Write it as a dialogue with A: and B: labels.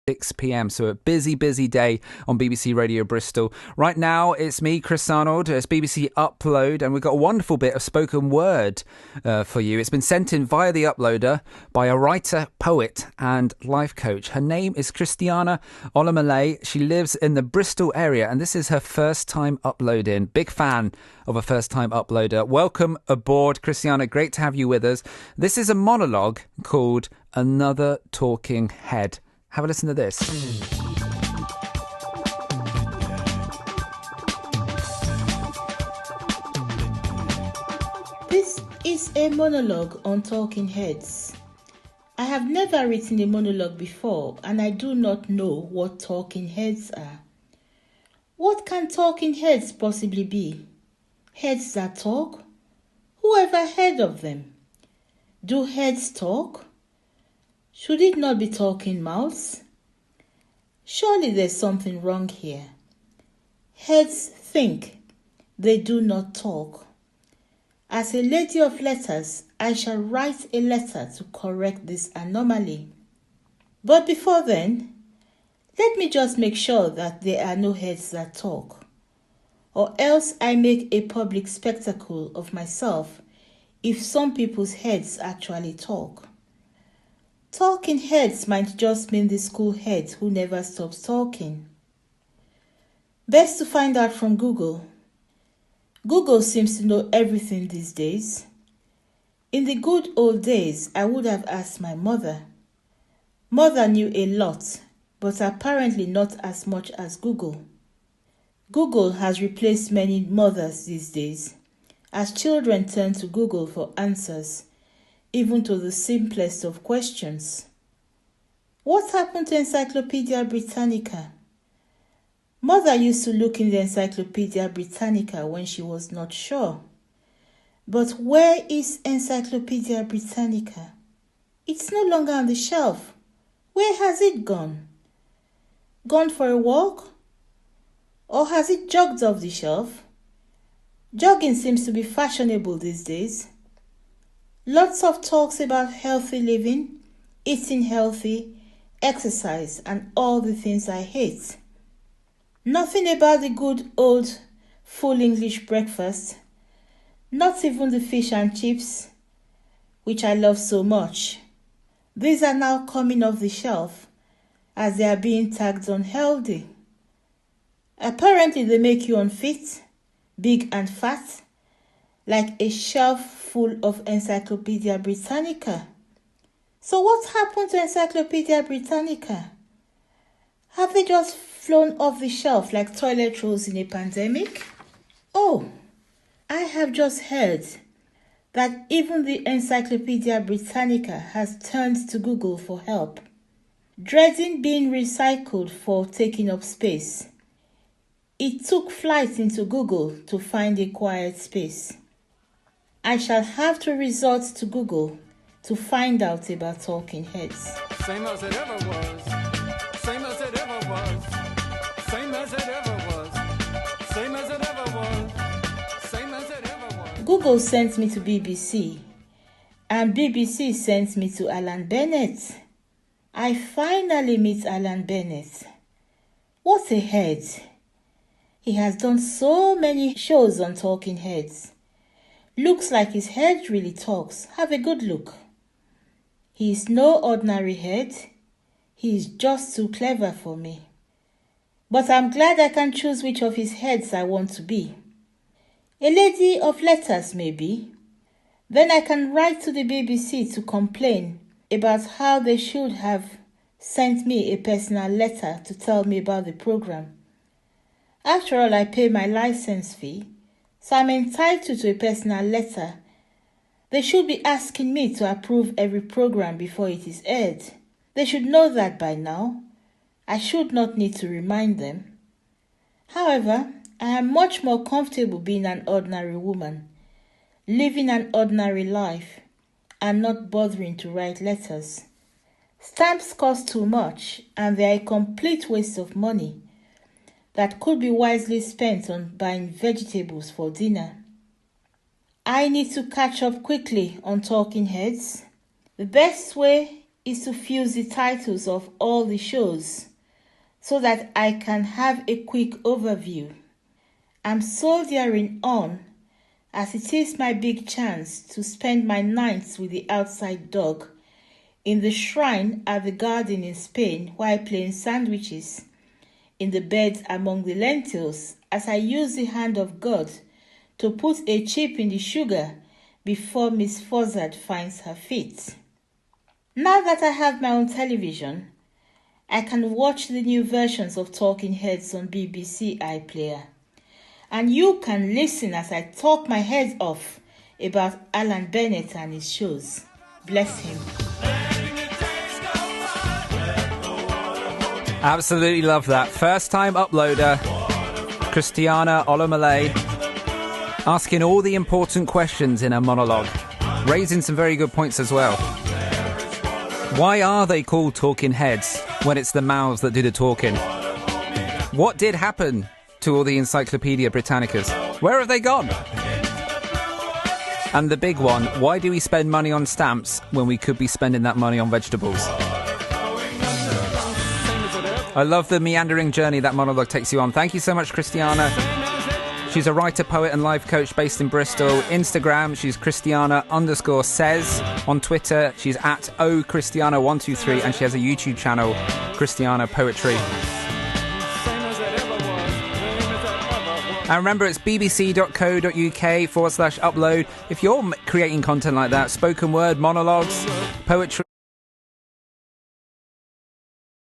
A: 6 p.m. So a busy day on BBC Radio Bristol. Right now, it's me, Chris Arnold. It's BBC Upload, and we've got a wonderful bit of spoken word for you. It's been sent in via the uploader by a writer, poet, and life coach. Her name is Christiana Olamalay. She lives in the Bristol area, and this is her first time uploading. Big fan of a first-time uploader. Welcome aboard, Christiana. Great to have you with us. This is a monologue called Another Talking Head. Have a listen to this.
B: This is a monologue on talking heads. I have never written a monologue before, and I do not know what talking heads are. What can talking heads possibly be? Heads that talk? Who ever heard of them? Do heads talk? Should it not be talking mouths? Surely there's something wrong here. Heads think, they do not talk. As a lady of letters, I shall write a letter to correct this anomaly. But before then, let me just make sure that there are no heads that talk, or else I make a public spectacle of myself if some people's heads actually talk. Talking heads might just mean the school head who never stops talking. Best to find out from Google. Google seems to know everything these days. In the good old days, I would have asked my mother. Mother knew a lot, but apparently not as much as Google. Google has replaced many mothers these days, as children turn to Google for answers, even to the simplest of questions. What happened to Encyclopedia Britannica? Mother used to look in the Encyclopedia Britannica when she was not sure. But where is Encyclopedia Britannica? It's no longer on the shelf. Where has it gone? Gone for a walk? Or has it jogged off the shelf? Jogging seems to be fashionable these days. Lots of talks about healthy living, eating healthy, exercise, and all the things I hate. Nothing about the good old full English breakfast, not even the fish and chips, which I love so much. These are now coming off the shelf as they are being tagged unhealthy. Apparently they make you unfit, big and fat, like a shelf full of Encyclopedia Britannica. So what happened to Encyclopedia Britannica? Have they just flown off the shelf like toilet rolls in a pandemic? Oh, I have just heard that even the Encyclopedia Britannica has turned to Google for help, dreading being recycled for taking up space. It took flight into Google to find a quiet space. I shall have to resort to Google to find out about talking heads.
C: Same as it ever was. Same as it ever was. Same as it ever was. Same as it ever was. Same as it ever was.
B: Google sent me to BBC, and BBC sent me to Alan Bennett. I finally meet Alan Bennett. What a head! He has done so many shows on talking heads. Looks like his head really talks. Have a good look. He is no ordinary head. He is just too clever for me. But I'm glad I can choose which of his heads I want to be. A lady of letters, maybe. Then I can write to the BBC to complain about how they should have sent me a personal letter to tell me about the program. After all, I pay my license fee, so I'm entitled to a personal letter. They should be asking me to approve every program before it is aired. They should know that by now. I should not need to remind them. However, I am much more comfortable being an ordinary woman, living an ordinary life, and not bothering to write letters. Stamps cost too much, and they are a complete waste of money that could be wisely spent on buying vegetables for dinner. I need to catch up quickly on talking heads. The best way is to fuse the titles of all the shows so that I can have a quick overview. I'm soldiering on as it is my big chance to spend my nights with the outside dog in the shrine at the garden in Spain while playing sandwiches in the bed among the lentils as I use the hand of God to put a chip in the sugar before Miss Fozzard finds her feet. Now that I have my own television, I can watch the new versions of Talking Heads on BBC iPlayer. And you can listen as I talk my head off about Alan Bennett and his shows. Bless him.
A: Absolutely love that. First time uploader, Christiana Olomale, asking all the important questions in her monologue, raising some very good points as well. Why are they called talking heads when it's the mouths that do the talking? What did happen to all the Encyclopedia Britannicas? Where have they gone? And the big one, why do we spend money on stamps when we could be spending that money on vegetables? I love the meandering journey that monologue takes you on. Thank you so much, Christiana. She's a writer, poet and life coach based in Bristol. Instagram, she's Christiana_says. On Twitter, she's at @OChristiana123. And she has a YouTube channel, Christiana Poetry. And remember, it's bbc.co.uk/upload. If you're creating content like that, spoken word, monologues, poetry,